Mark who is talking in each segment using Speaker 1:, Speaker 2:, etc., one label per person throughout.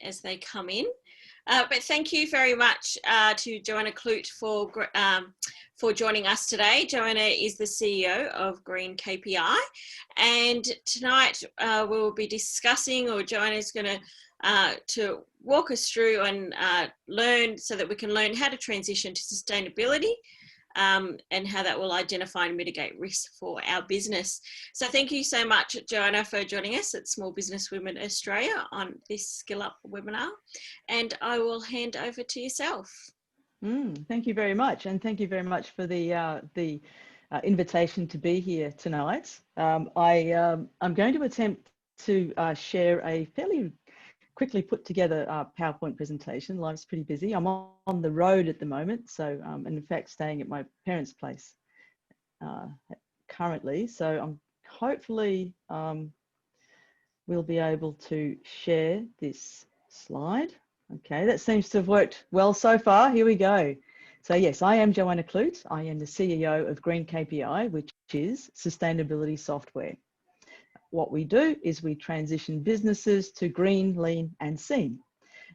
Speaker 1: as they come in. But thank you very much to Joanna Clute for joining us today. Joanna is the CEO of Green KPI, and tonight we will be discussing, or Joanna is going to walk us through and learn, so that we can learn how to transition to sustainability. And how that will identify and mitigate risk for our business. So thank you so much, Joanna, for joining us at Small Business Women Australia on this Skill Up webinar. And I will hand over to yourself.
Speaker 2: Thank you very much. And thank you very much for the invitation to be here tonight. I'm going to attempt to share a fairly quickly put together PowerPoint presentation. Life's pretty busy. I'm on the road at the moment, so and in fact staying at my parents' place currently. So I'm hopefully we'll be able to share this slide. Okay, that seems to have worked well so far. Here we go. So yes, I am Joanna Clute. I am the CEO of Green KPI, which is sustainability software. What we do is we transition businesses to green, lean, and seen.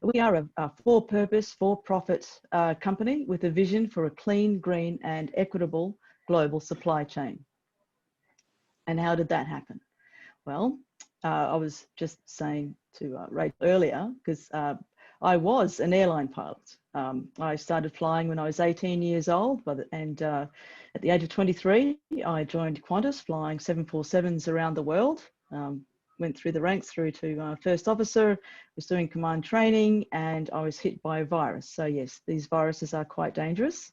Speaker 2: We are a for-purpose, for-profit company with a vision for a clean, green, and equitable global supply chain. And how did that happen? Well, I was just saying to Rachel earlier, because I was an airline pilot. I started flying when I was 18 years old, and at the age of 23, I joined Qantas, flying 747s around the world. Went through the ranks through to first officer, was doing command training, and I was hit by a virus. So yes, these viruses are quite dangerous.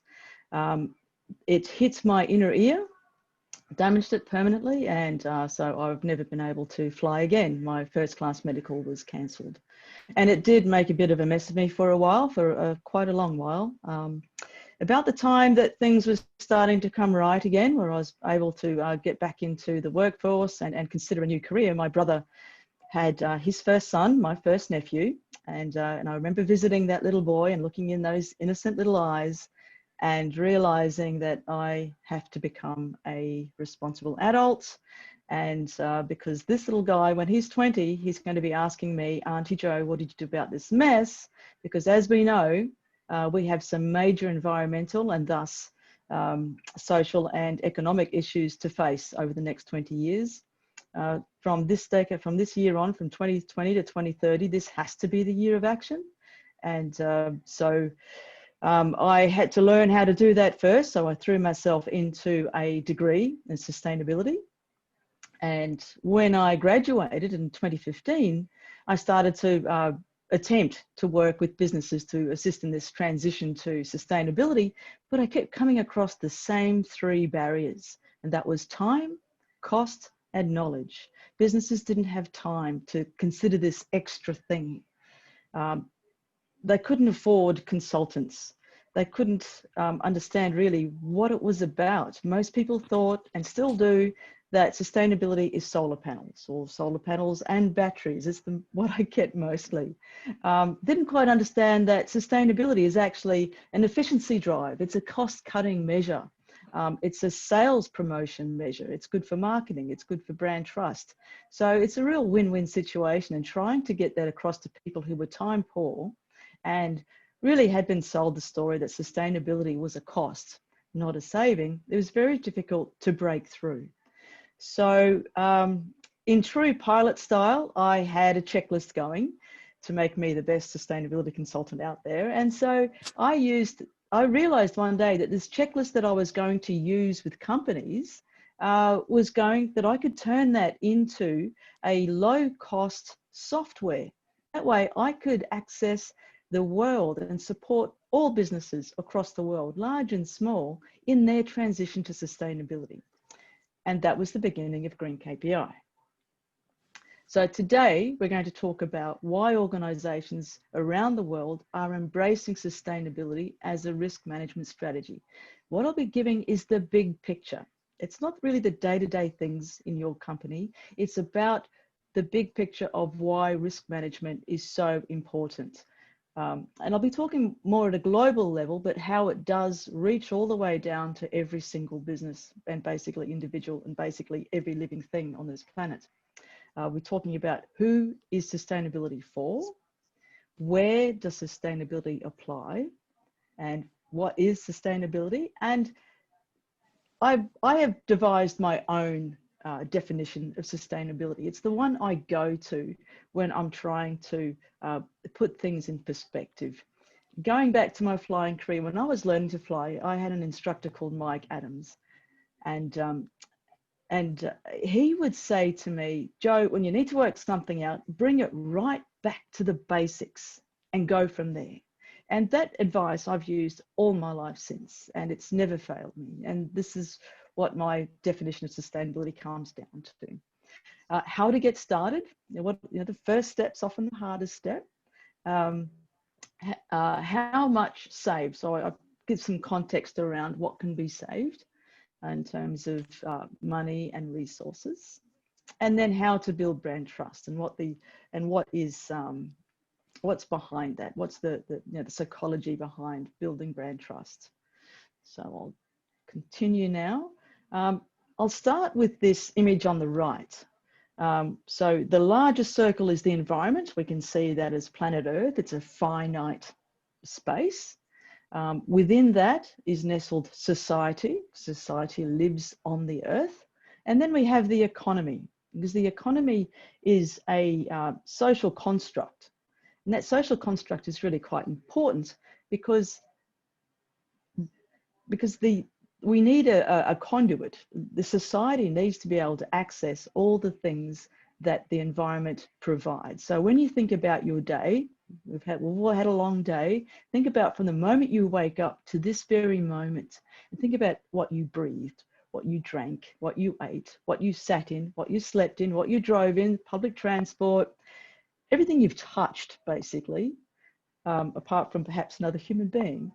Speaker 2: It hit my inner ear, damaged it permanently, and so I've never been able to fly again. My first class medical was cancelled. And it did make a bit of a mess of me for a while, for quite a long while. About the time that things were starting to come right again, where I was able to get back into the workforce and consider a new career, my brother had his first son, my first nephew, and I remember visiting that little boy and looking in those innocent little eyes and realizing that I have to become a responsible adult. And because this little guy, when he's 20, he's going to be asking me, Auntie Jo, what did you do about this mess? Because as we know, we have some major environmental and thus social and economic issues to face over the next 20 years. From this decade, from this year on, from 2020 to 2030, this has to be the year of action. And so I had to learn how to do that first. So I threw myself into a degree in sustainability. And when I graduated in 2015, I started to attempt to work with businesses to assist in this transition to sustainability, but I kept coming across the same three barriers, and that was time, cost, and knowledge. Businesses didn't have time to consider this extra thing. They couldn't afford consultants. They couldn't understand really what it was about. Most people thought, and still do, that sustainability is solar panels and batteries. It's what I get mostly. Didn't quite understand that sustainability is actually an efficiency drive. It's a cost-cutting measure. It's a sales promotion measure. It's good for marketing. It's good for brand trust. So it's a real win-win situation, and trying to get that across to people who were time poor and really had been sold the story that sustainability was a cost, not a saving. It was very difficult to break through. So in true pilot style, I had a checklist going to make me the best sustainability consultant out there. And so I realized one day that this checklist that I was going to use with companies that I could turn that into a low cost software. That way I could access the world and support all businesses across the world, large and small, in their transition to sustainability. And that was the beginning of Green KPI. So today we're going to talk about why organizations around the world are embracing sustainability as a risk management strategy. What I'll be giving is the big picture. It's not really the day-to-day things in your company. It's about the big picture of why risk management is so important. And I'll be talking more at a global level, but how it does reach all the way down to every single business and basically individual and basically every living thing on this planet. We're talking about who is sustainability for, where does sustainability apply and what is sustainability? And I have devised my own definition of sustainability. It's the one I go to when I'm trying to put things in perspective. Going back to my flying career, when I was learning to fly, I had an instructor called Mike Adams, and he would say to me, "Jo, when you need to work something out, bring it right back to the basics and go from there." And that advice I've used all my life since, and it's never failed me. And this is what my definition of sustainability comes down to. How to get started? The first step's often the hardest step. How much saved? So I give some context around what can be saved in terms of money and resources, and then how to build brand trust and what is what's behind that. What's the psychology behind building brand trust? So I'll continue now. I'll start with this image on the right. So the largest circle is the environment. We can see that as planet Earth. It's a finite space. Within that is nestled society. Society lives on the earth. And then we have the economy, because the economy is a social construct. And that social construct is really quite important because we need a conduit. The society needs to be able to access all the things that the environment provides. So when you think about your day, we've all had a long day. Think about from the moment you wake up to this very moment, and think about what you breathed, what you drank, what you ate, what you sat in, what you slept in, what you drove in, public transport, everything you've touched, basically, apart from perhaps another human being,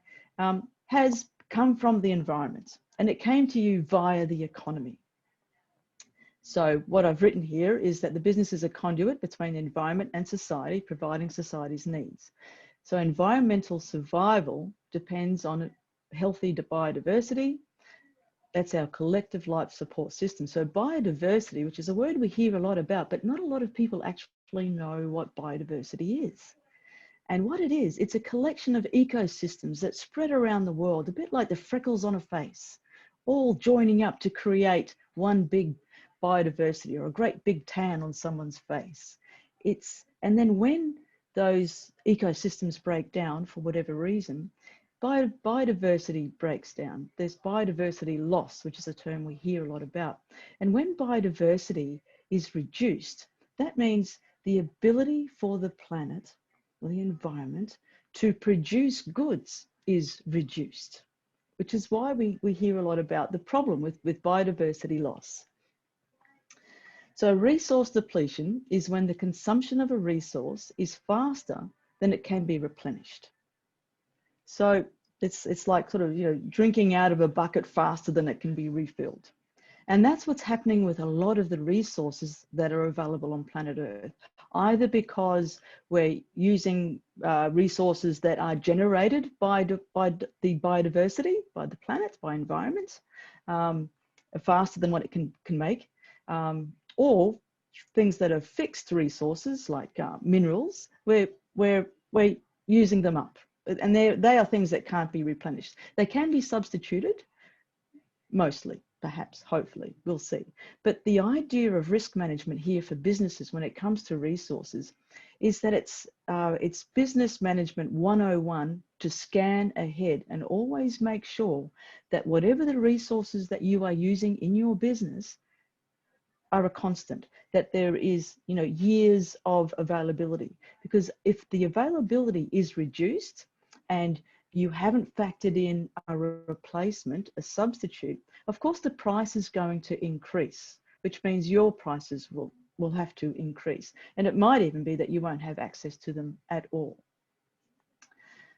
Speaker 2: has come from the environment, and it came to you via the economy. So what I've written here is that the business is a conduit between the environment and society, providing society's needs. So environmental survival depends on healthy biodiversity. That's our collective life support system. So biodiversity, which is a word we hear a lot about, but not a lot of people actually know what biodiversity is. And what it is, it's a collection of ecosystems that spread around the world, a bit like the freckles on a face, all joining up to create one big biodiversity or a great big tan on someone's face. And then when those ecosystems break down for whatever reason, biodiversity breaks down. There's biodiversity loss, which is a term we hear a lot about. And when biodiversity is reduced, that means the ability for the planet or the environment to produce goods is reduced, which is why we hear a lot about the problem with biodiversity loss. So resource depletion is when the consumption of a resource is faster than it can be replenished. So it's like sort of, drinking out of a bucket faster than it can be refilled. And that's what's happening with a lot of the resources that are available on planet Earth, either because we're using resources that are generated by the biodiversity, by the planet, by environment, faster than what it can make, or things that are fixed resources like minerals, we're using them up. And they are things that can't be replenished. They can be substituted, mostly, perhaps, hopefully, we'll see. But the idea of risk management here for businesses when it comes to resources is that it's business management 101 to scan ahead and always make sure that whatever the resources that you are using in your business are a constant, that there is, years of availability. Because if the availability is reduced and you haven't factored in a replacement, a substitute, of course the price is going to increase, which means your prices will have to increase. And it might even be that you won't have access to them at all.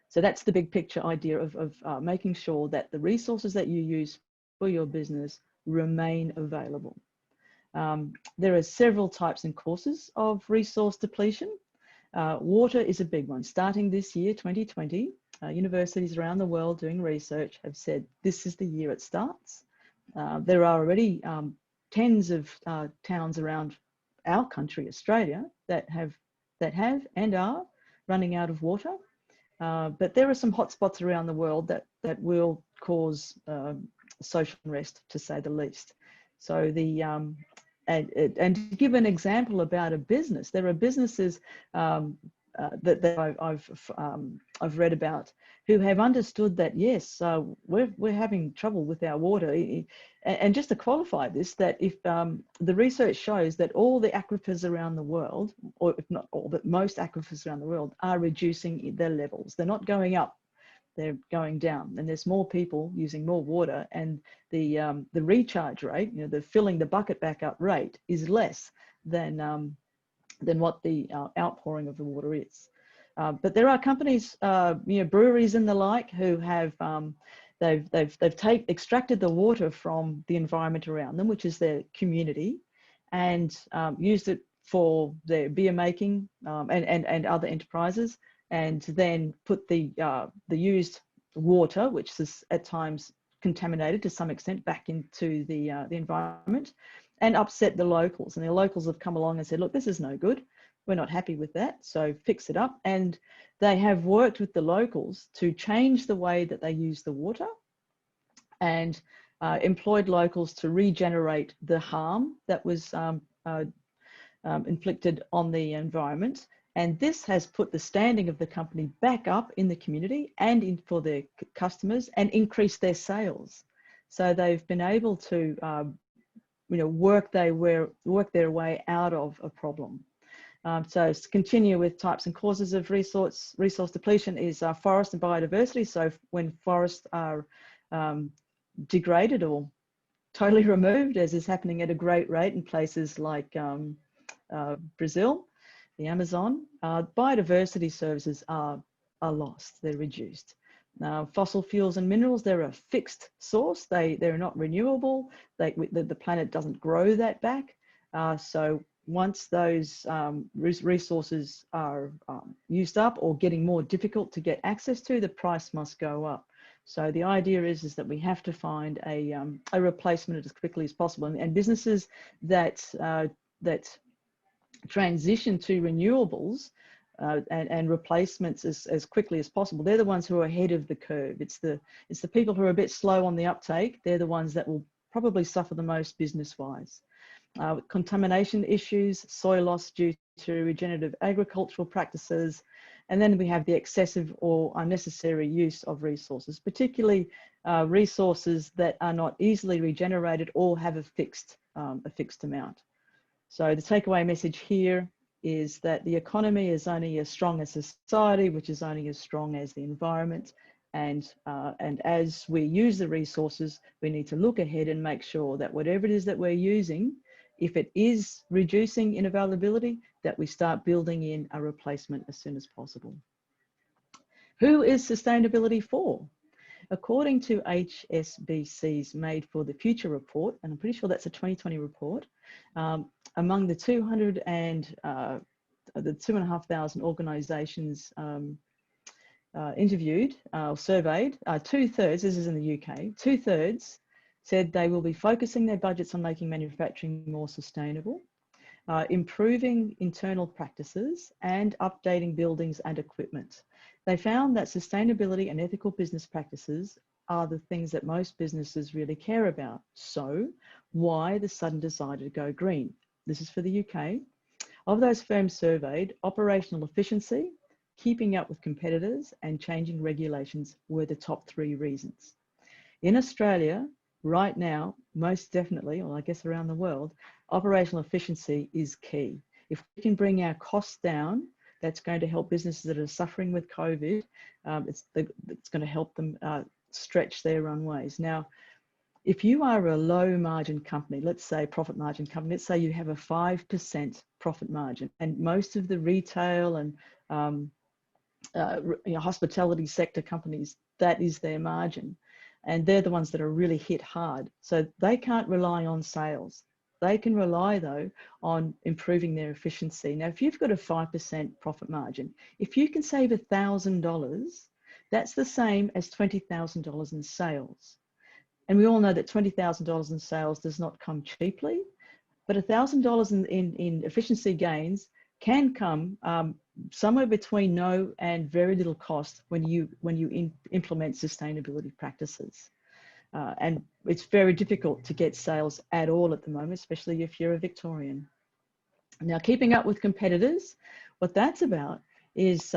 Speaker 2: So that's the big picture idea of making sure that the resources that you use for your business remain available. There are several types and courses of resource depletion. Water is a big one. Starting this year, 2020, universities around the world doing research have said this is the year it starts. There are already tens of towns around our country, Australia, that have and are running out of water. But there are some hotspots around the world that will cause social unrest, to say the least. So and to give an example about a business, there are businesses that I've read about who have understood that, yes, we're having trouble with our water. And just to qualify this, that if the research shows that all the aquifers around the world, or if not all, but most aquifers around the world are reducing their levels. They're not going up, they're going down, and there's more people using more water, and the recharge rate, the filling the bucket back up rate, is less than what the outpouring of the water is. But there are companies, breweries and the like, who have they've extracted the water from the environment around them, which is their community, and used it for their beer making and other enterprises, and then put the used water, which is at times contaminated to some extent, back into the environment, and upset the locals. And the locals have come along and said, look, this is no good. We're not happy with that, so fix it up. And they have worked with the locals to change the way that they use the water, and employed locals to regenerate the harm that was inflicted on the environment. And this has put the standing of the company back up in the community and for their customers, and increased their sales. So they've been able to work their way out of a problem. So to continue with types and causes of resource depletion is forest and biodiversity. So when forests are degraded or totally removed, as is happening at a great rate in places like Brazil, the Amazon, biodiversity services are lost, they're reduced. Fossil fuels and minerals, they're a fixed source, they're not renewable, the planet doesn't grow that back. So once those resources are used up or getting more difficult to get access to, the price must go up. So the idea is that we have to find a replacement as quickly as possible. And businesses that transition to renewables and replacements as quickly as possible, they're the ones who are ahead of the curve. It's the people who are a bit slow on the uptake. They're the ones that will probably suffer the most business-wise. Contamination issues, soil loss due to regenerative agricultural practices, and then we have the excessive or unnecessary use of resources, particularly resources that are not easily regenerated or have a fixed amount. So the takeaway message here is that the economy is only as strong as society, which is only as strong as the environment. And as we use the resources, we need to look ahead and make sure that whatever it is that we're using, if it is reducing in availability, that we start building in a replacement as soon as possible. Who is sustainability for? According to HSBC's Made for the Future report, and I'm pretty sure that's a 2020 report, among the 2,500 organisations interviewed or surveyed, 2/3, this is in the UK, 2/3 said they will be focusing their budgets on making manufacturing more sustainable, improving internal practices, and updating buildings and equipment. They found that sustainability and ethical business practices are the things that most businesses really care about. So why the sudden desire to go green? This is for the UK. Of those firms surveyed, operational efficiency, keeping up with competitors, and changing regulations were the top 3 reasons. In Australia, right now, most definitely, or I guess around the world, operational efficiency is key. If we can bring our costs down, that's going to help businesses that are suffering with COVID. It's going to help them stretch their runways. Now, if you are a low margin company, let's say profit margin company, let's say you have a 5% profit margin, and most of the retail and hospitality sector companies, that is their margin. And they're the ones that are really hit hard. So they can't rely on sales. They can rely, though, on improving their efficiency. Now, if you've got a 5% profit margin, if you can save $1,000, that's the same as $20,000 in sales. And we all know that $20,000 in sales does not come cheaply, but $1,000 in efficiency gains can come somewhere between no and very little cost when you implement sustainability practices. And it's very difficult to get sales at all at the moment, especially if you're a Victorian. Now, keeping up with competitors, what that's about is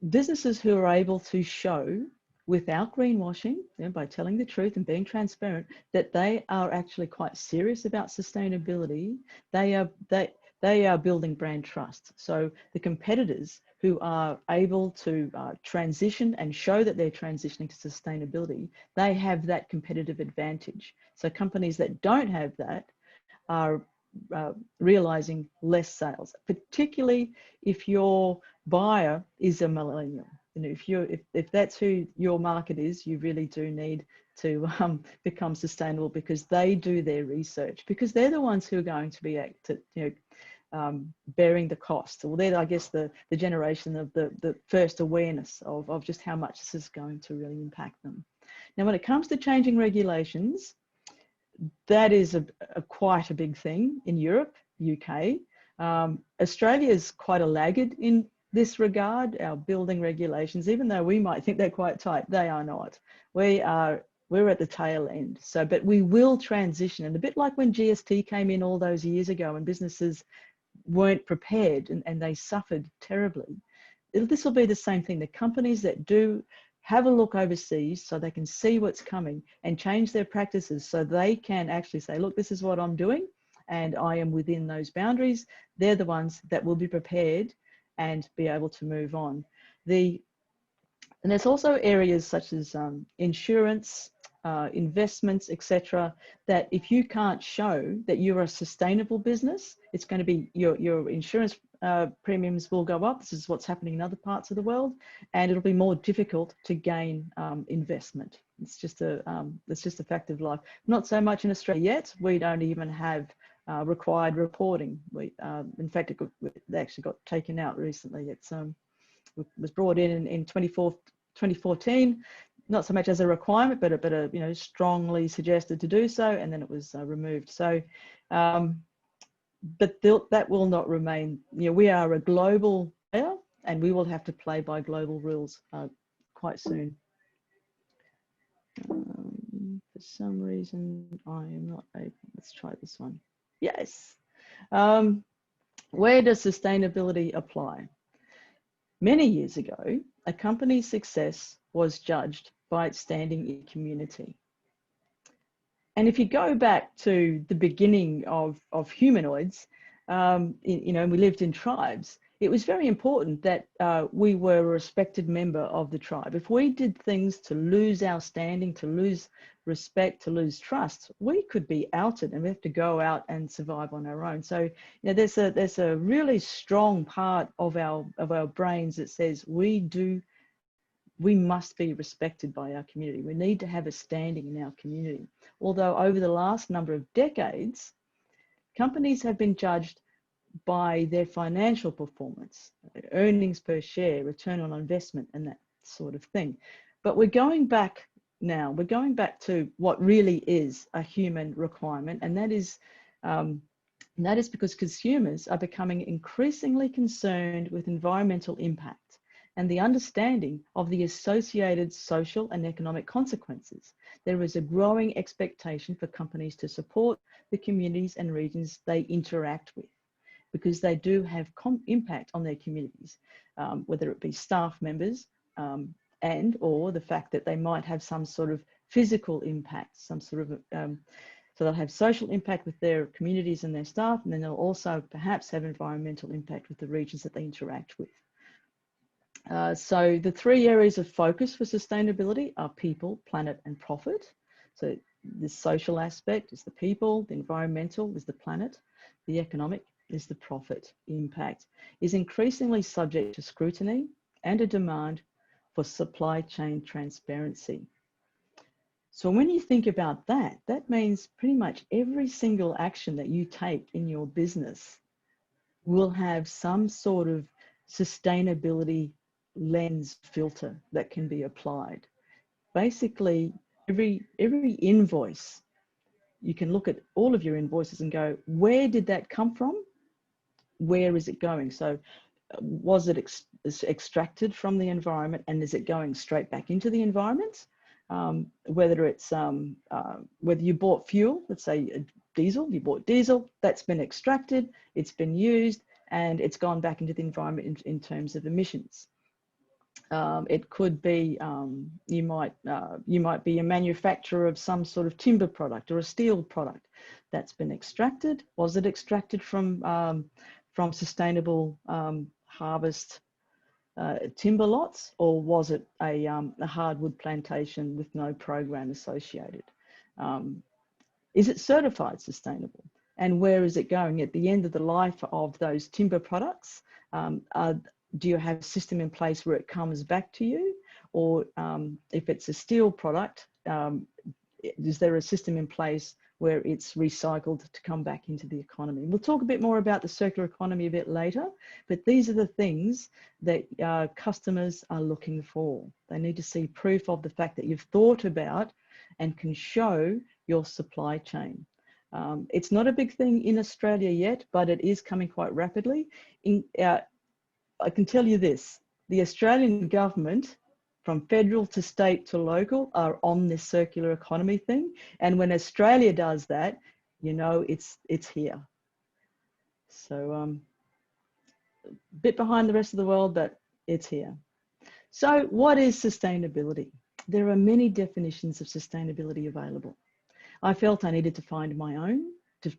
Speaker 2: businesses who are able to show without greenwashing, by telling the truth and being transparent, that they are actually quite serious about sustainability. They are building brand trust. So the competitors who are able to transition and show that they're transitioning to sustainability, they have that competitive advantage. So companies that don't have that are realizing less sales, particularly if your buyer is a millennial. If that's who your market is, you really do need to become sustainable, because they do their research, because they're the ones who are going to be bearing the cost. Well, they're, I guess, the generation of the first awareness of just how much this is going to really impact them. Now, when it comes to changing regulations, that is quite a big thing in Europe, UK. Australia is quite a laggard in this regard. Our building regulations, even though we might think they're quite tight, they are not. We're at the tail end. So, but we will transition. And a bit like when GST came in all those years ago and businesses weren't prepared and they suffered terribly, this will be the same thing. The companies that do have a look overseas so they can see what's coming and change their practices so they can actually say, look, this is what I'm doing and I am within those boundaries. They're the ones that will be prepared and be able to move on. And there's also areas such as insurance, investments, etc., that if you can't show that you're a sustainable business, it's going to be your insurance premiums will go up. This is what's happening in other parts of the world, and it'll be more difficult to gain investment. It's just a fact of life. Not so much in Australia yet. We don't even have required reporting. In fact, they actually got taken out recently. It was brought in 2014. Not so much as a requirement, but a strongly suggested to do so, and then it was removed. So, but that will not remain. We are a global player, and we will have to play by global rules quite soon. For some reason, I am not able. Let's try this one. Yes. Where does sustainability apply? Many years ago, a company's success was judged by its standing in community. And if you go back to the beginning of humanoids, we lived in tribes, it was very important that we were a respected member of the tribe. If we did things to lose our standing, to lose respect, to lose trust, we could be outed and we have to go out and survive on our own. So there's a really strong part of our brains that says we must be respected by our community. We need to have a standing in our community. Although over the last number of decades, companies have been judged by their financial performance, earnings per share, return on investment, and that sort of thing. But we're going back now. We're going back to what really is a human requirement, and that is because consumers are becoming increasingly concerned with environmental impact and the understanding of the associated social and economic consequences. There is a growing expectation for companies to support the communities and regions they interact with, because they do have impact on their communities, whether it be staff members and or the fact that they might have some sort of physical impact, some sort of, so they'll have social impact with their communities and their staff, and then they'll also perhaps have environmental impact with the regions that they interact with. So the three areas of focus for sustainability are people, planet, and profit. So the social aspect is the people, the environmental is the planet, the economic is the profit. Impact is increasingly subject to scrutiny and a demand for supply chain transparency. So when you think about that, that means pretty much every single action that you take in your business will have some sort of sustainability lens filter that can be applied. Basically, every invoice, you can look at all of your invoices and go, where did that come from? Where is it going? So was it extracted from the environment, and is it going straight back into the environment? Whether it's whether you bought fuel, let's say diesel, you bought diesel, that's been extracted, it's been used, and it's gone back into the environment in terms of emissions. It could be you might be a manufacturer of some sort of timber product or a steel product that's been extracted. Was it extracted from sustainable harvest timber lots, or was it a hardwood plantation with no program associated? Is it certified sustainable? And where is it going at the end of the life of those timber products? Do you have a system in place where it comes back to you? Or if it's a steel product, is there a system in place where it's recycled to come back into the economy? We'll talk a bit more about the circular economy a bit later, but these are the things that customers are looking for. They need to see proof of the fact that you've thought about and can show your supply chain. It's not a big thing in Australia yet, but it is coming quite rapidly. I can tell you this, the Australian government, from federal to state to local, are on this circular economy thing. And when Australia does that, you know, it's here. So a bit behind the rest of the world, but it's here. So what is sustainability? There are many definitions of sustainability available. I felt I needed to find my own,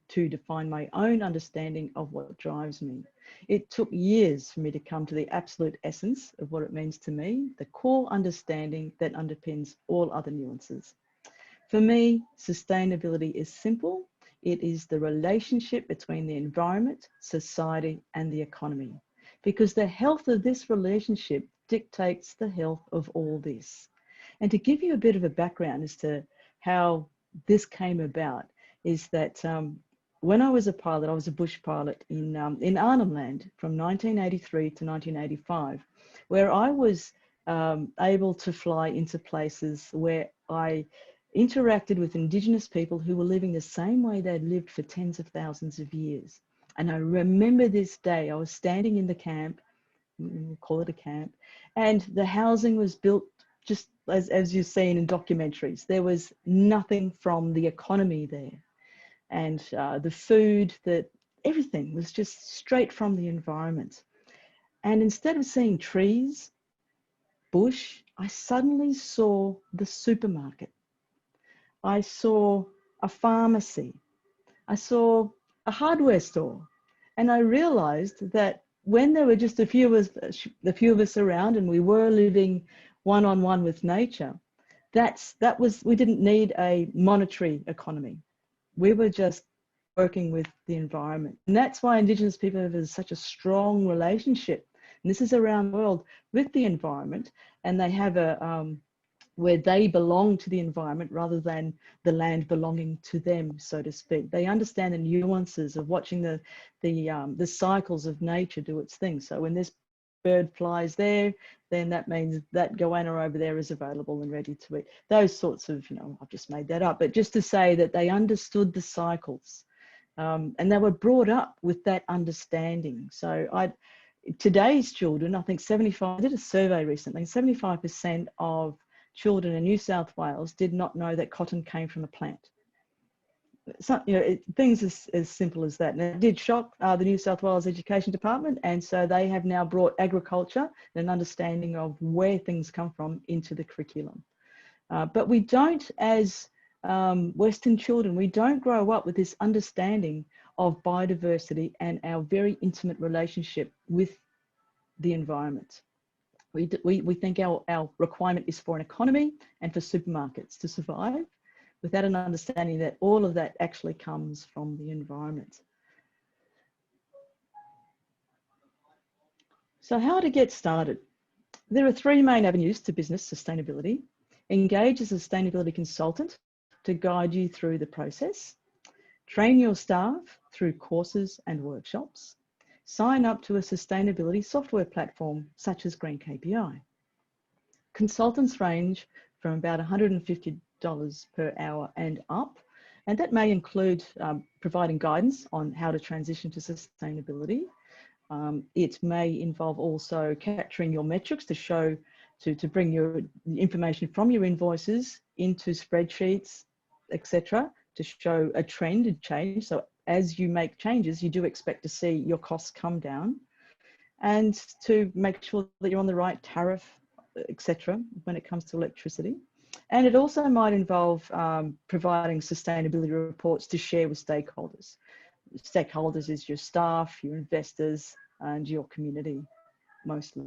Speaker 2: to define my own understanding of what drives me. It took years for me to come to the absolute essence of what it means to me, the core understanding that underpins all other nuances. For me, sustainability is simple. It is the relationship between the environment, society, and the economy, because the health of this relationship dictates the health of all this. And to give you a bit of a background as to how this came about, is that when I was a pilot, I was a bush pilot in Arnhem Land from 1983 to 1985, where I was able to fly into places where I interacted with Indigenous people who were living the same way they'd lived for tens of thousands of years. And I remember this day, I was standing in the camp, we'll call it a camp, and the housing was built just as you've seen in documentaries. There was nothing from the economy there. And the food, everything was just straight from the environment. And instead of seeing trees, bush, I suddenly saw the supermarket. I saw a pharmacy. I saw a hardware store. And I realized that when there were just a few of us around and we were living one-on-one with nature, we didn't need a monetary economy. We were just working with the environment. And that's why Indigenous people have such a strong relationship, and this is around the world, with the environment. And they have where they belong to the environment rather than the land belonging to them, so to speak. They understand the nuances of watching the cycles of nature do its thing. So when this bird flies there, then that means that goanna over there is available and ready to eat. Those sorts of, I've just made that up, but just to say that they understood the cycles, and they were brought up with that understanding. So today's children, I think I did a survey recently, 75% of children in New South Wales did not know that cotton came from a plant. So, things as simple as that. And it did shock the New South Wales Education Department. And so they have now brought agriculture and an understanding of where things come from into the curriculum. But we don't, as Western children, we don't grow up with this understanding of biodiversity and our very intimate relationship with the environment. We think our requirement is for an economy and for supermarkets to survive, without an understanding that all of that actually comes from the environment. So how to get started? There are three main avenues to business sustainability. Engage a sustainability consultant to guide you through the process. Train your staff through courses and workshops. Sign up to a sustainability software platform such as Green KPI. Consultants range from about $150 per hour and up, and that may include providing guidance on how to transition to sustainability, It may involve also capturing your metrics to show, to bring your information from your invoices into spreadsheets, etc., to show a trend and change. So as you make changes, you do expect to see your costs come down, and to make sure that you're on the right tariff, etc., when it comes to electricity. And it also might involve providing sustainability reports to share with stakeholders. Stakeholders is your staff, your investors, and your community, mostly.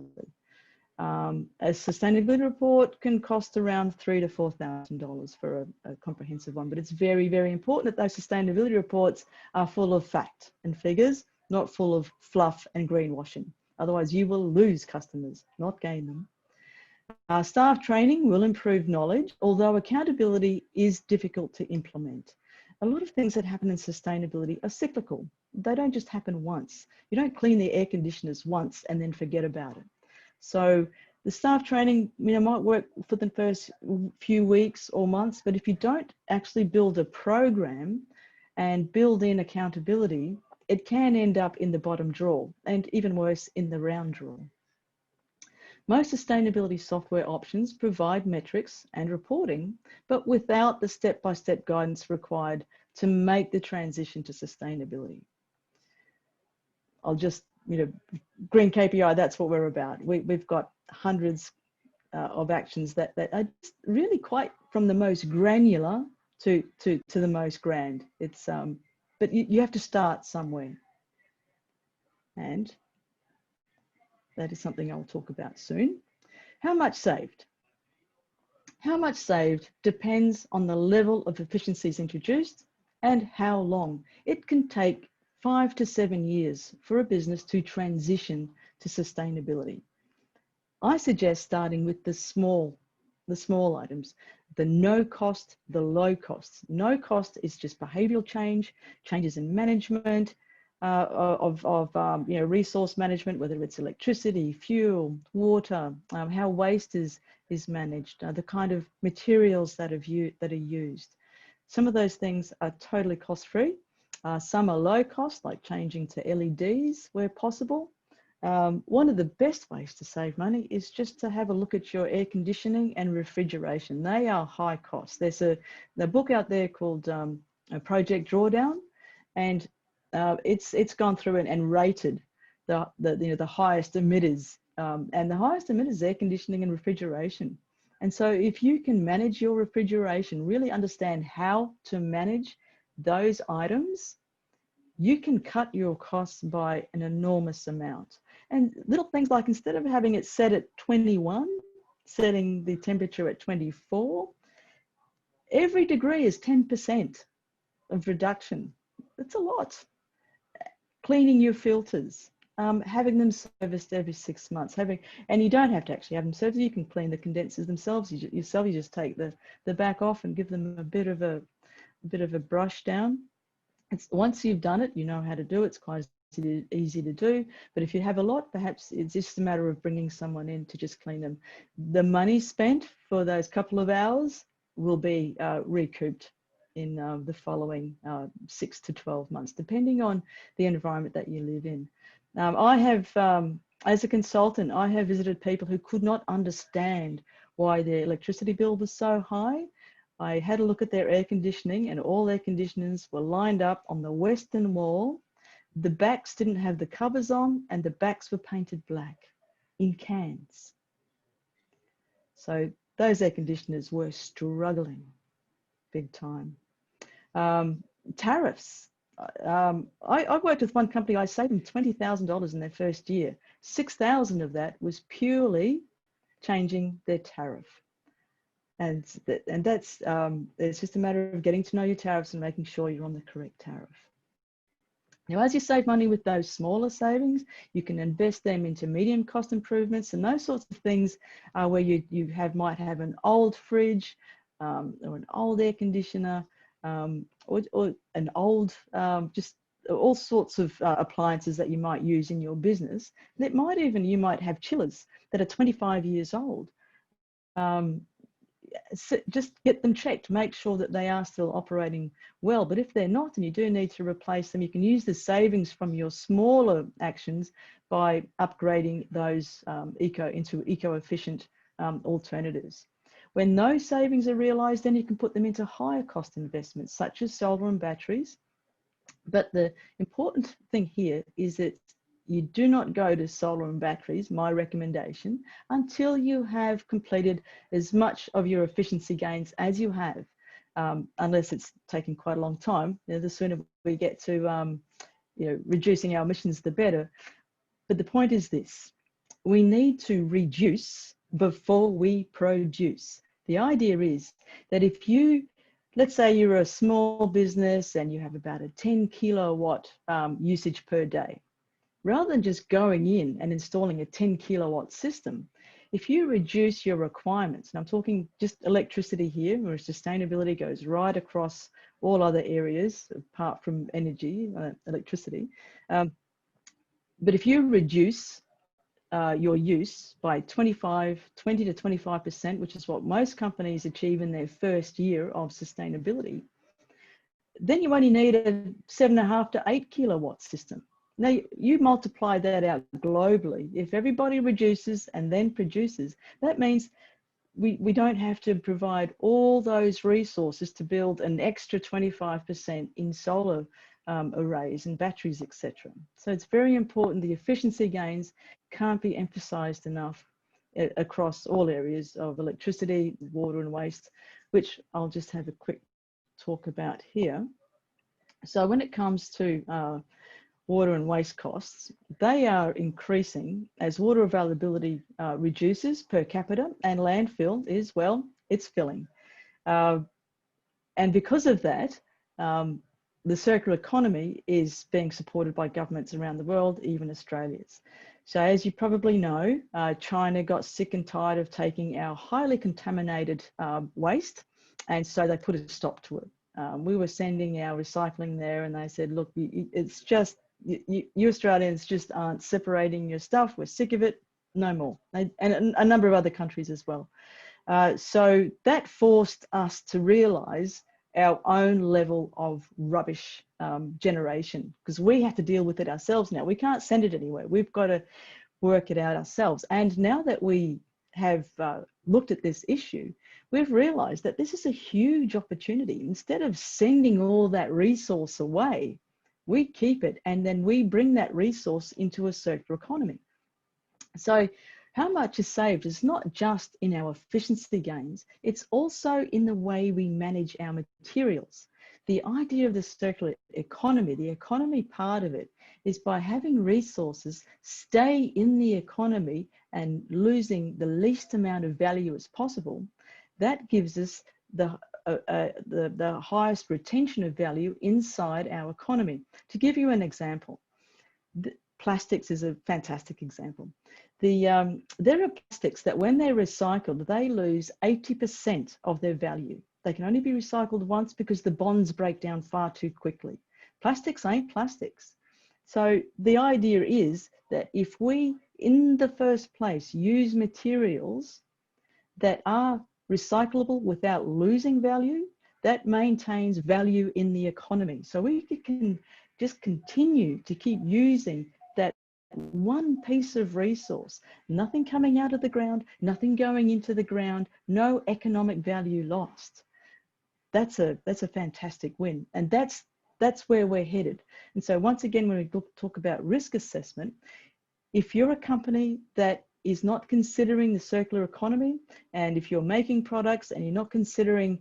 Speaker 2: A sustainability report can cost around $3,000 to $4,000 for a comprehensive one, but it's very, very important that those sustainability reports are full of fact and figures, not full of fluff and greenwashing. Otherwise, you will lose customers, not gain them. Staff training will improve knowledge, although accountability is difficult to implement. A lot of things that happen in sustainability are cyclical. They don't just happen once. You don't clean the air conditioners once and then forget about it. So the staff training, might work for the first few weeks or months, but if you don't actually build a program and build in accountability, it can end up in the bottom drawer, and even worse, in the round drawer. Most sustainability software options provide metrics and reporting, but without the step-by-step guidance required to make the transition to sustainability. I'll just, Green KPI, that's what we're about. We've got hundreds of actions that are really quite from the most granular to the most grand. It's but you have to start somewhere, and that is something I'll talk about soon. How much saved? How much saved depends on the level of efficiencies introduced and how long. It can take 5 to 7 years for a business to transition to sustainability. I suggest starting with the small items, the no cost, the low cost. No cost is just behavioral change, changes in management, resource management, whether it's electricity, fuel, water, how waste is managed, the kind of materials that are used. Some of those things are totally cost-free. Some are low cost, like changing to LEDs where possible. One of the best ways to save money is just to have a look at your air conditioning and refrigeration. They are high cost. There's a book out there called Project Drawdown, and it's gone through and rated the highest emitters, and the highest emitters air conditioning and refrigeration. And so if you can manage your refrigeration, really understand how to manage those items, you can cut your costs by an enormous amount. And little things like, instead of having it set at 21, setting the temperature at 24, every degree is 10% of reduction. That's a lot. Cleaning your filters, having them serviced every 6 months, and you don't have to actually have them serviced. You can clean the condensers themselves yourself. You just take the back off and give them a bit of a brush down. Once you've done it, you know how to do it. It's quite easy to do. But if you have a lot, perhaps it's just a matter of bringing someone in to just clean them. The money spent for those couple of hours will be recouped in the following 6 to 12 months, depending on the environment that you live in. I have, as a consultant, I have visited people who could not understand why their electricity bill was so high. I had a look at their air conditioning, and all air conditioners were lined up on the western wall. The backs didn't have the covers on, and the backs were painted black in cans. So those air conditioners were struggling big time. Tariffs. I worked with one company. I saved them $20,000 in their first year. 6,000 of that was purely changing their tariff. And that's it's just a matter of getting to know your tariffs and making sure you're on the correct tariff. Now, as you save money with those smaller savings, you can invest them into medium cost improvements and those sorts of things where you might have an old fridge or an old air conditioner or an old, just all sorts of appliances that you might use in your business. You might have chillers that are 25 years old. just get them checked, make sure that they are still operating well. But if they're not, and you do need to replace them, you can use the savings from your smaller actions by upgrading those into eco-efficient alternatives. When those savings are realized, then you can put them into higher cost investments such as solar and batteries. But the important thing here is that you do not go to solar and batteries, my recommendation, until you have completed as much of your efficiency gains as you have, unless it's taking quite a long time. You know, the sooner we get to reducing our emissions, the better. But the point is this: we need to reduce before we produce. The idea is that if you, let's say you're a small business and you have about a 10 kilowatt usage per day, rather than just going in and installing a 10 kilowatt system, if you reduce your requirements, and I'm talking just electricity here, where sustainability goes right across all other areas apart from energy, electricity. But if you reduce your use by 20 to 25%, which is what most companies achieve in their first year of sustainability, then you only need a 7.5 to 8 kilowatt system. Now you multiply that out globally. If everybody reduces and then produces, that means we don't have to provide all those resources to build an extra 25% in solar arrays and batteries, etc. So it's very important. The efficiency gains can't be emphasized enough across all areas of electricity, water and waste, which I'll just have a quick talk about here. So when it comes to water and waste costs, they are increasing as water availability reduces per capita, and landfill is, well, it's filling. And because of that, the circular economy is being supported by governments around the world, even Australia's. So as you probably know, China got sick and tired of taking our highly contaminated waste, and so they put a stop to it. We were sending our recycling there, and they said, look, it's just, you Australians just aren't separating your stuff. We're sick of it, no more. And a number of other countries as well. So that forced us to realise our own level of rubbish generation, because we have to deal with it ourselves now. We can't send it anywhere. We've got to work it out ourselves. And now that we have looked at this issue, we've realised that this is a huge opportunity. Instead of sending all that resource away, we keep it, and then we bring that resource into a circular economy. So how much is saved is not just in our efficiency gains, it's also in the way we manage our materials. The idea of the circular economy, the economy part of it, is by having resources stay in the economy and losing the least amount of value as possible. That gives us the highest retention of value inside our economy. To give you an example, plastics is a fantastic example. There are plastics that when they're recycled, they lose 80% of their value. They can only be recycled once because the bonds break down far too quickly. Plastics ain't plastics. So the idea is that if we, in the first place, use materials that are recyclable without losing value, that maintains value in the economy. So we can just continue to keep using that one piece of resource, nothing coming out of the ground, nothing going into the ground, no economic value lost. That's a fantastic win. And that's where we're headed. And so once again, when we talk about risk assessment, if you're a company that is not considering the circular economy, and if you're making products and you're not considering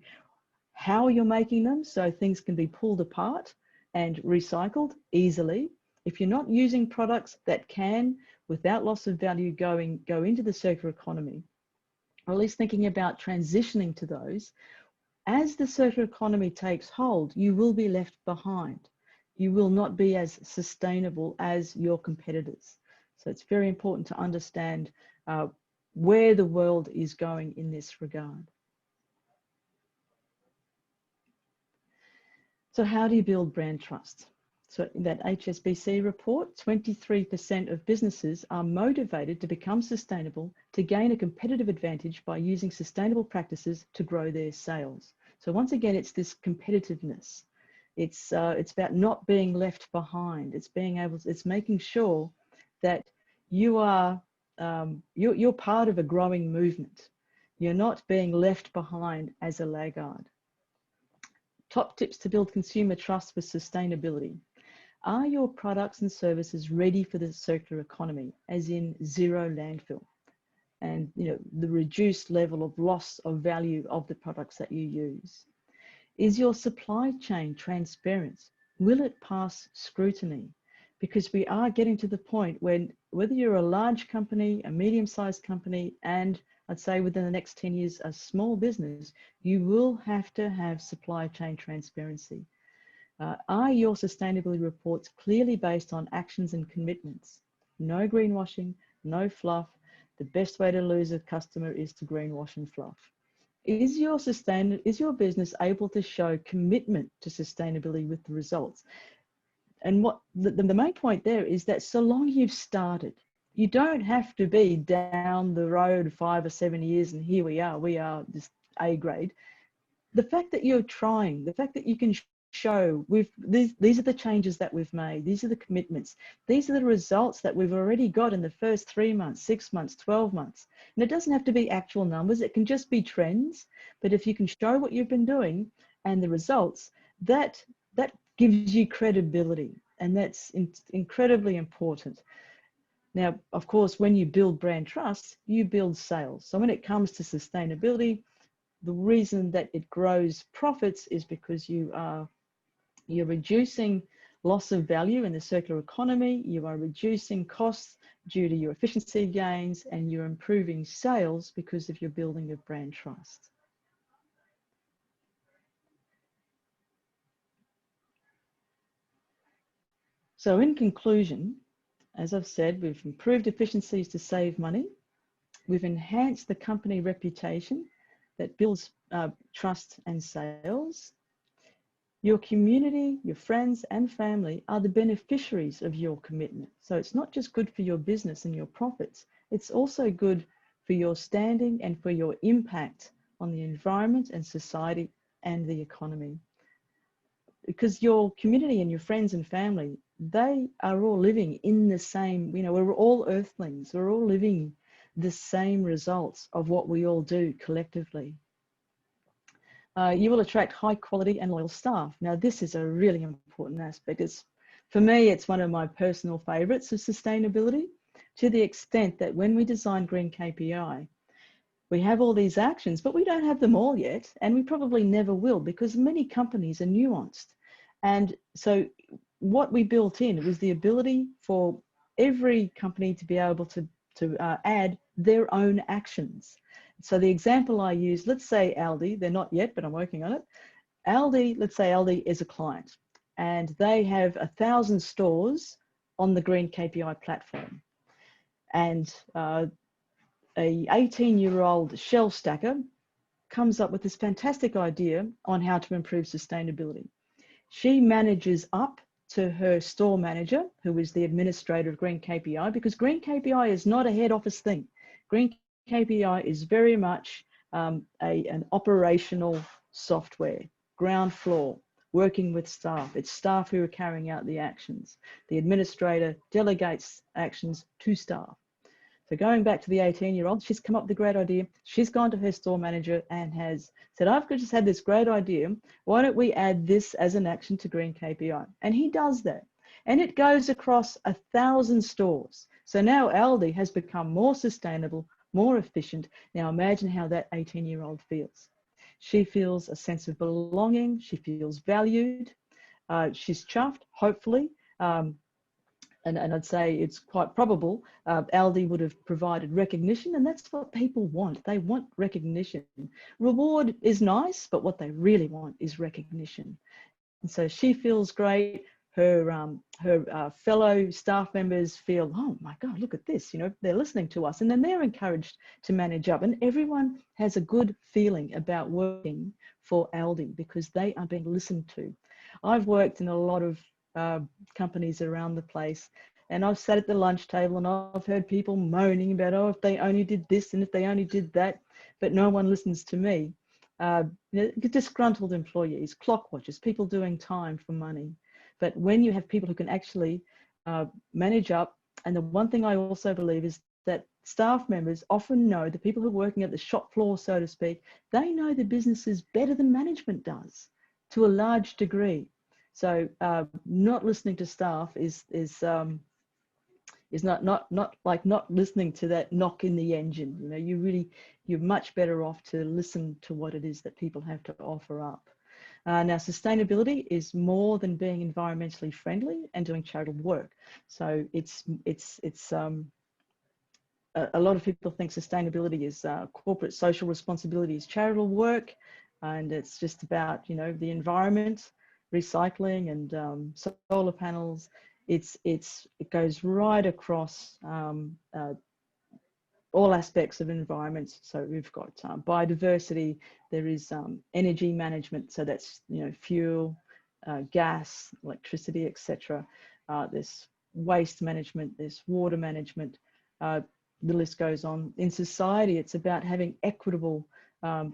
Speaker 2: how you're making them so things can be pulled apart and recycled easily, if you're not using products that can, without loss of value, go into the circular economy, or at least thinking about transitioning to those, as the circular economy takes hold, you will be left behind. You will not be as sustainable as your competitors. So it's very important to understand where the world is going in this regard. So how do you build brand trust? So in that HSBC report, 23% of businesses are motivated to become sustainable to gain a competitive advantage by using sustainable practices to grow their sales. So once again, it's this competitiveness. It's about not being left behind. It's making sure that you are, you're part of a growing movement. You're not being left behind as a laggard. Top tips to build consumer trust with sustainability. Are your products and services ready for the circular economy, as in zero landfill? And the reduced level of loss of value of the products that you use. Is your supply chain transparent? Will it pass scrutiny? Because we are getting to the point when, whether you're a large company, a medium-sized company, and I'd say within the next 10 years, a small business, you will have to have supply chain transparency. Are your sustainability reports clearly based on actions and commitments? No greenwashing, no fluff. The best way to lose a customer is to greenwash and fluff. Is your business able to show commitment to sustainability with the results? And what the main point there is that so long you've started, you don't have to be down the road 5 or 7 years and here we are just A grade. The fact that you're trying, the fact that you can show these are the changes that we've made, these are the commitments, these are the results that we've already got in the first 3 months, 6 months, 12 months. And it doesn't have to be actual numbers, it can just be trends. But if you can show what you've been doing and the results, that gives you credibility, and that's incredibly important. Now, of course, when you build brand trust, you build sales. So when it comes to sustainability, the reason that it grows profits is because you're reducing loss of value in the circular economy, you are reducing costs due to your efficiency gains, and you're improving sales because of your building of brand trust. So in conclusion, as I've said, we've improved efficiencies to save money. We've enhanced the company reputation that builds trust and sales. Your community, your friends and family are the beneficiaries of your commitment. So it's not just good for your business and your profits, it's also good for your standing and for your impact on the environment and society and the economy. Because your community and your friends and family, they are all living in the same, we're all earthlings, we're all living the same results of what we all do collectively. You will attract high quality and loyal staff. Now, this is a really important aspect. For me, it's one of my personal favorites of sustainability, to the extent that when we design Green KPI, we have all these actions, but we don't have them all yet, and we probably never will, because many companies are nuanced. And so what we built in was the ability for every company to be able to add their own actions. So the example I use, let's say Aldi, they're not yet, but I'm working on it. Aldi, let's say Aldi is a client and they have 1,000 stores on the Green KPI platform. And a 18-year-old shelf stacker comes up with this fantastic idea on how to improve sustainability. She manages up to her store manager, who is the administrator of Green KPI, because Green KPI is not a head office thing. Green KPI is very much an operational software, ground floor, working with staff. It's staff who are carrying out the actions. The administrator delegates actions to staff. So going back to the 18-year-old, she's come up with a great idea. She's gone to her store manager and has said, I've just had this great idea. Why don't we add this as an action to Green KPI? And he does that. And it goes across 1,000 stores. So now Aldi has become more sustainable, more efficient. Now imagine how that 18-year-old feels. She feels a sense of belonging. She feels valued. She's chuffed, hopefully. And I'd say it's quite probable Aldi would have provided recognition, and that's what people want. They want recognition. Reward is nice, but what they really want is recognition. And so she feels great. Her fellow staff members feel, oh my God, look at this, they're listening to us. And then they're encouraged to manage up. And everyone has a good feeling about working for Aldi because they are being listened to. I've worked in a lot of companies around the place. And I've sat at the lunch table and I've heard people moaning about, oh, if they only did this and if they only did that, but no one listens to me. Disgruntled employees, clock watchers, people doing time for money. But when you have people who can actually manage up, and the one thing I also believe is that staff members often know, the people who are working at the shop floor, so to speak, they know the businesses better than management does to a large degree. So not listening to staff is not like not listening to that knock in the engine. You know, you're much better off to listen to what it is that people have to offer up. Now, sustainability is more than being environmentally friendly and doing charitable work. So a lot of people think sustainability is corporate social responsibility is charitable work, and it's just about, you know, the environment, recycling, and solar panels. It goes right across all aspects of environments. So we've got biodiversity, there is energy management, so that's, you know, fuel, gas, electricity, etc. There's waste management, there's water management, the list goes on. In society, it's about having equitable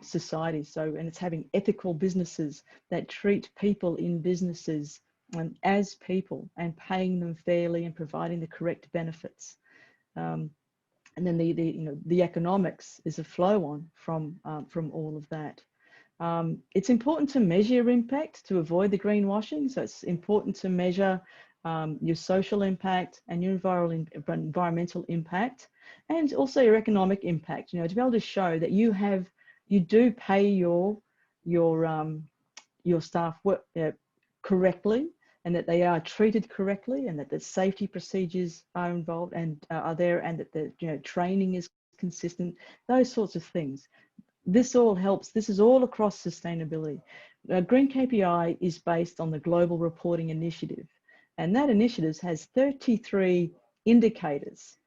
Speaker 2: society, and it's having ethical businesses that treat people in businesses as people and paying them fairly and providing the correct benefits. And then the economics is a flow on from all of that. It's important to measure your impact to avoid the greenwashing. So it's important to measure your social impact and your environmental impact, and also your economic impact. You know, to be able to show that you do pay your staff correctly, and that they are treated correctly, and that the safety procedures are involved and are there, and that the, you know, training is consistent, those sorts of things. This all helps. This is all across sustainability. Green KPI is based on the Global Reporting Initiative, and that initiative has 33 indicators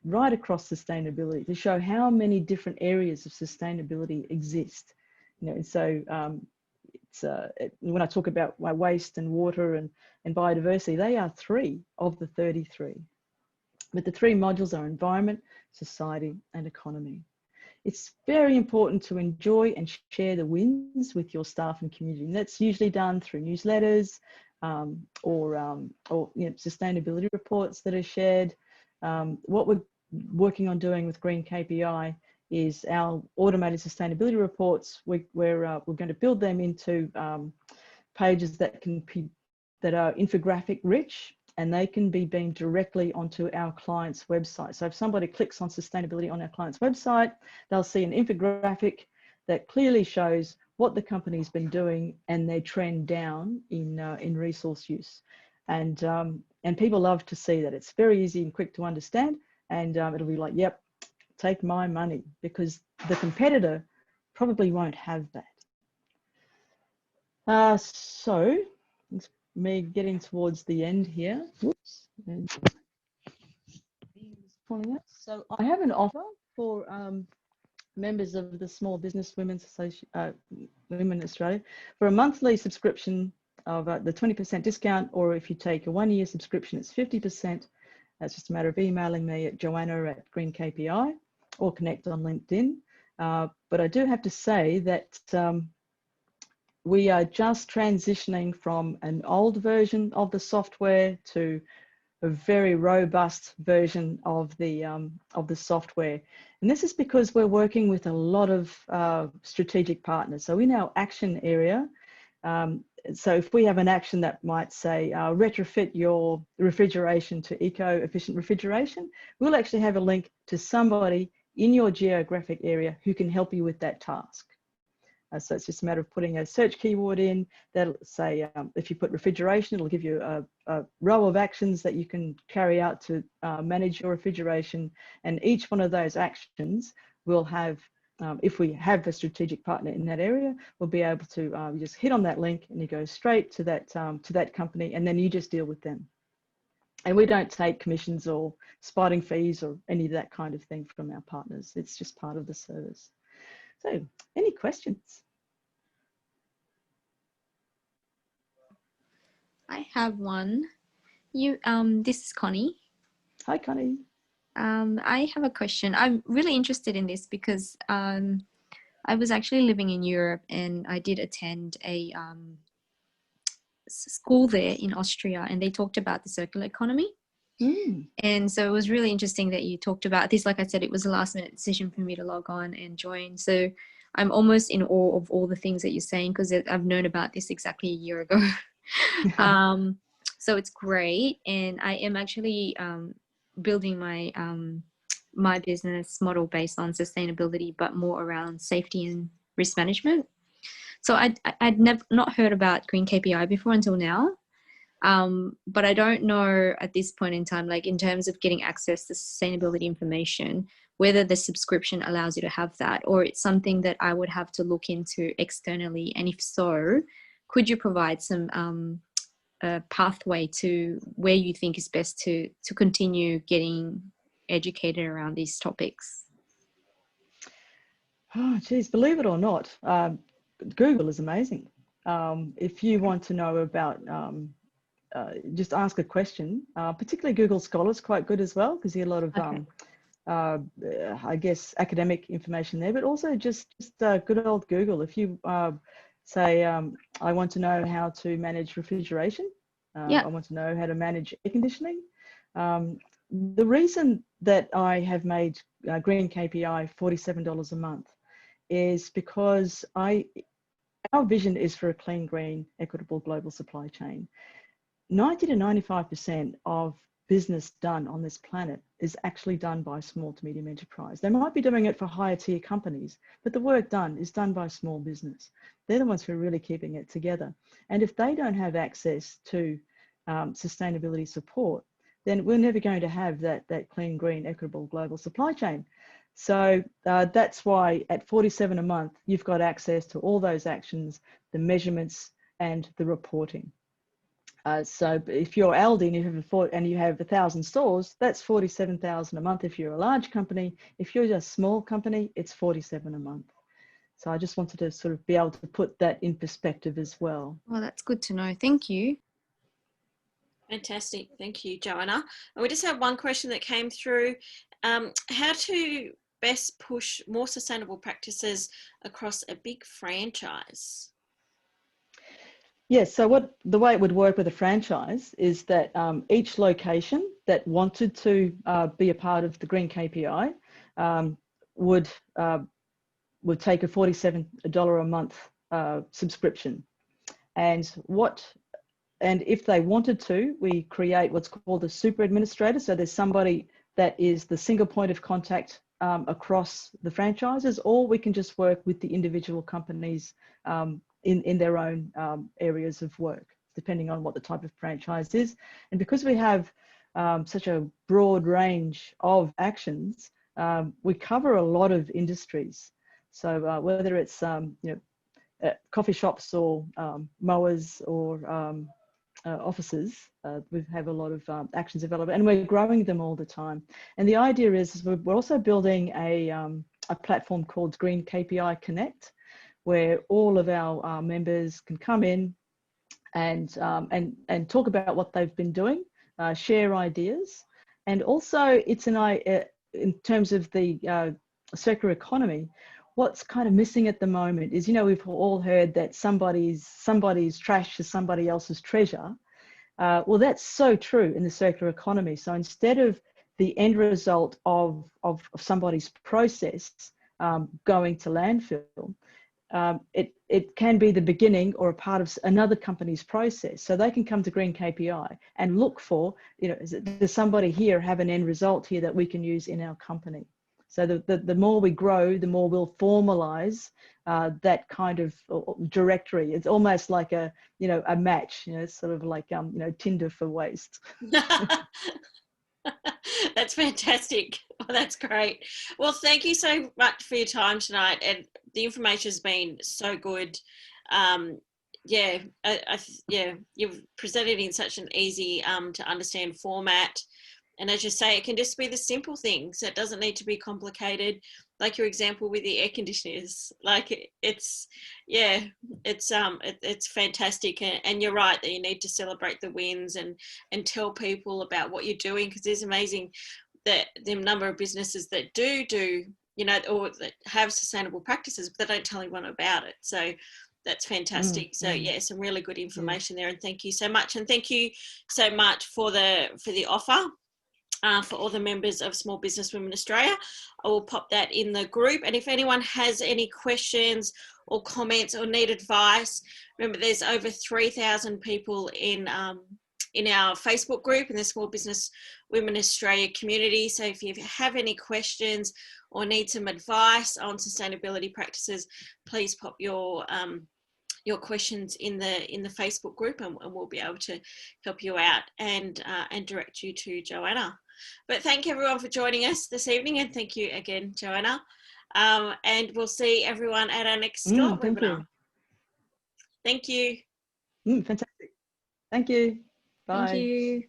Speaker 2: right across sustainability to show how many different areas of sustainability exist. You know, and so when I talk about waste and water and biodiversity, they are 3 of the 33. But the 3 modules are environment, society, and economy. It's very important to enjoy and share the wins with your staff and community. And that's usually done through newsletters or you know, sustainability reports that are shared. What we're working on doing with Green KPI is our automated sustainability reports. We're going to build them into pages that are infographic rich, and they can be beamed directly onto our client's website. So if somebody clicks on sustainability on our client's website, they'll see an infographic that clearly shows what the company's been doing and their trend down in resource use. And people love to see that. It's very easy and quick to understand, and it'll be like, yep, take my money, because the competitor probably won't have that. So it's me getting towards the end here. Whoops. So I have an offer for members of the Small Business Women's Association, Women Australia, for a monthly subscription of the 20% discount, or if you take a 1-year subscription, it's 50%. That's just a matter of emailing me at joanna@greenkpi or connect on LinkedIn. But I do have to say that we are just transitioning from an old version of the software to a very robust version of the software. And this is because we're working with a lot of strategic partners. So in our action area, so if we have an action that might say retrofit your refrigeration to eco-efficient refrigeration, we'll actually have a link to somebody in your geographic area who can help you with that task. So it's just a matter of putting a search keyword in that'll say, if you put refrigeration, it'll give you a row of actions that you can carry out to manage your refrigeration. And each one of those actions will have, if we have a strategic partner in that area, we'll be able to you just hit on that link and you go straight to that company, and then you just deal with them. And we don't take commissions or spotting fees or any of that kind of thing from our partners. It's just part of the service. So, any questions?
Speaker 3: I have one. This is Connie.
Speaker 2: Hi, Connie.
Speaker 3: I have a question. I'm really interested in this because I was actually living in Europe and I did attend a school there in Austria, and they talked about the circular economy. And so it was really interesting that you talked about this. Like I said, it was a last minute decision for me to log on and join. So I'm almost in awe of all the things that you're saying, because I've known about this exactly a year ago. So it's great. And I am actually building my my business model based on sustainability, but more around safety and risk management. So I'd never not heard about Green KPI before until now. But I don't know at this point in time, like in terms of getting access to sustainability information, whether the subscription allows you to have that, or it's something that I would have to look into externally. And if so, could you provide some a pathway to where you think is best to continue getting educated around these topics?
Speaker 2: Oh, geez, believe it or not, Google is amazing. If you want to know about, just ask a question, particularly Google Scholar is quite good as well, because you get a lot of, I guess, academic information there, but also just good old Google. If you say, I want to know how to manage refrigeration, I want to know how to manage air conditioning. The reason that I have made Green KPI $47 a month is because our vision is for a clean, green, equitable global supply chain. 90 to 95% of business done on this planet is actually done by small to medium enterprise. They might be doing it for higher tier companies, but the work done is done by small business. They're the ones who are really keeping it together. And if they don't have access to sustainability support, then we're never going to have that clean, green, equitable global supply chain. So that's why at $47 a month, you've got access to all those actions, the measurements, and the reporting. So if you're Aldi and you have 1,000 stores, that's 47,000 a month if you're a large company. If you're just a small company, it's 47 a month. So I just wanted to sort of be able to put that in perspective as well.
Speaker 3: Well, that's good to know. Thank you.
Speaker 1: Fantastic. Thank you, Joanna. And we just have one question that came through. How to best push more sustainable practices across a big franchise?
Speaker 2: Yes, so the way it would work with a franchise is that each location that wanted to be a part of the Green KPI would take a $47 a month subscription. And if they wanted to, we create what's called a super administrator. So there's somebody that is the single point of contact across the franchises, or we can just work with the individual companies in their own areas of work, depending on what the type of franchise is. And because we have such a broad range of actions, we cover a lot of industries. So whether it's coffee shops or mowers or offices, we have a lot of actions available, and we're growing them all the time. And the idea is we're also building a platform called Green KPI Connect, where all of our members can come in and talk about what they've been doing, share ideas, and also it's in terms of the circular economy. What's kind of missing at the moment is, we've all heard that somebody's trash is somebody else's treasure. Well, that's so true in the circular economy. So instead of the end result of somebody's process going to landfill, it can be the beginning or a part of another company's process. So they can come to Green KPI and look for, does somebody here have an end result here that we can use in our company? So the more we grow, the more we'll formalize that kind of directory. It's almost like a match. It's sort of like Tinder for waste.
Speaker 1: That's fantastic. Well, that's great. Well, thank you so much for your time tonight, and the information has been so good. You've presented in such an easy to understand format. And as you say, it can just be the simple things. It doesn't need to be complicated, like your example with the air conditioners, like it's fantastic, and you're right that you need to celebrate the wins and tell people about what you're doing, because it's amazing that the number of businesses that do or that have sustainable practices, but they don't tell anyone about it. So that's fantastic. So yeah, some really good information there, and thank you so much. And thank you so much for the offer for all the members of Small Business Women Australia. I will pop that in the group, and if anyone has any questions or comments or need advice, remember there's over 3,000 people in our Facebook group in the Small Business Women Australia community. So if you have any questions or need some advice on sustainability practices, please pop your questions in the Facebook group, and we'll be able to help you out and direct you to Joanna. But thank everyone for joining us this evening, and thank you again, Joanna. And we'll see everyone at our next Skillet webinar. Thank you.
Speaker 2: Fantastic. Thank you. Bye.
Speaker 3: Thank you.